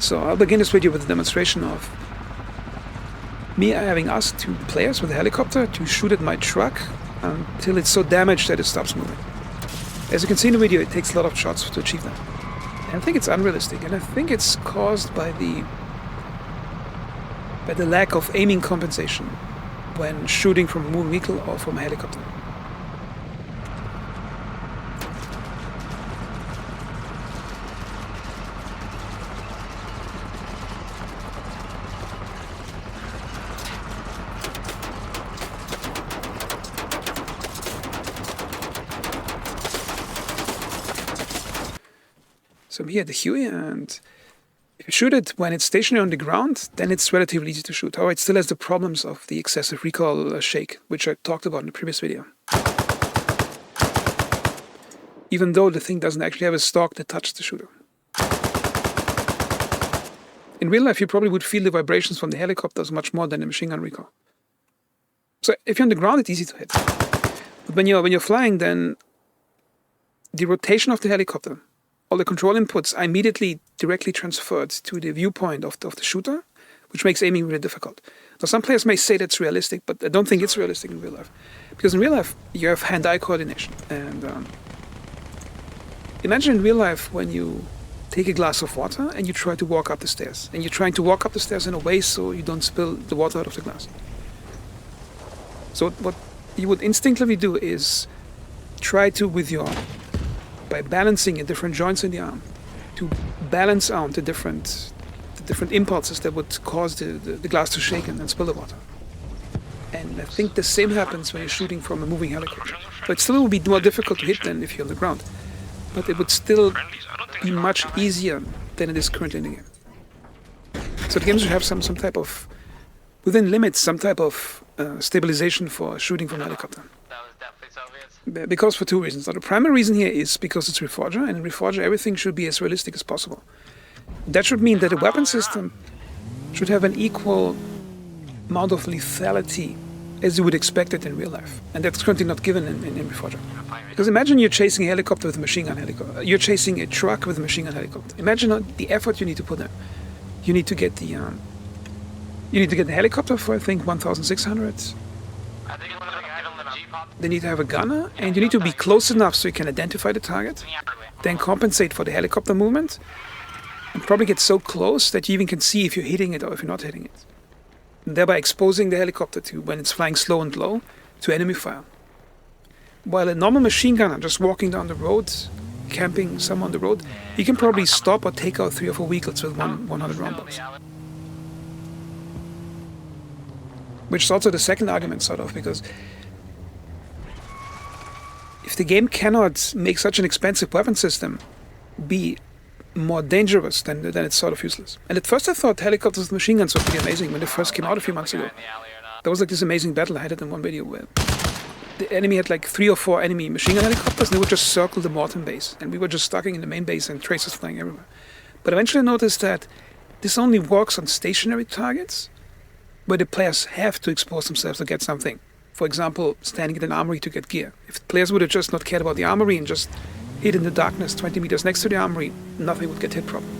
So I'll begin this video with a demonstration of me having asked two players with a helicopter to shoot at my truck until it's so damaged that it stops moving. As you can see in the video, it takes a lot of shots to achieve that. And I think it's unrealistic, and I think it's caused by the lack of aiming compensation when shooting from a moving vehicle or from a helicopter. So I'm here at the Huey, and if you shoot it when it's stationary on the ground, then it's relatively easy to shoot. However, it still has the problems of the excessive recoil shake, which I talked about in the previous video. Even though the thing doesn't actually have a stock that touches the shooter. In real life, you probably would feel the vibrations from the helicopters much more than the machine gun recoil. So if you're on the ground, it's easy to hit. But when you're flying, then the rotation of the helicopter, all the control inputs are immediately directly transferred to the viewpoint of the shooter, which makes aiming really difficult. Now, some players may say that's realistic, but I don't think it's realistic in real life. Because in real life, you have hand-eye coordination. And imagine in real life when you take a glass of water and you try to walk up the stairs. And you're trying to walk up the stairs in a way so you don't spill the water out of the glass. So what you would instinctively do is try to, by balancing in different joints in the arm, to balance out the different impulses that would cause the glass to shake and spill the water. And I think the same happens when you're shooting from a moving helicopter. So it still will be more difficult to hit than if you're on the ground. But it would still be much easier than it is currently in the game. So the game should have some type of, within limits, some type of stabilization for shooting from a helicopter. Because for two reasons. Now, the primary reason here is because it's Reforger, and in Reforger everything should be as realistic as possible. That should mean that the weapon system should have an equal amount of lethality as you would expect it in real life. And that's currently not given in Reforger. Because imagine you're chasing a helicopter with a machine gun helicopter. You're chasing a truck with a machine gun helicopter. Imagine the effort you need to put in. You need to get the helicopter for, I think, 1,600. They need to have a gunner, and you need to be close enough so you can identify the target, then compensate for the helicopter movement, and probably get so close that you even can see if you're hitting it or if you're not hitting it. And thereby exposing the helicopter to, when it's flying slow and low, to enemy fire. While a normal machine gunner just walking down the road, camping somewhere on the road, you can probably stop or take out 3 or 4 vehicles with 100 round box. Which is also the second argument, sort of, because if the game cannot make such an expensive weapon system be more dangerous, then it's sort of useless. And at first I thought helicopters with machine guns were pretty amazing when they first came out a few months ago. There was like this amazing battle, I had it in one video, where the enemy had like 3 or 4 enemy machine gun helicopters, and they would just circle the Morton base. And we were just stuck in the main base and tracers flying everywhere. But eventually I noticed that this only works on stationary targets, where the players have to expose themselves to get something. For example, standing in an armory to get gear. If players would have just not cared about the armory and just hid in the darkness 20 meters next to the armory, nothing would get hit properly.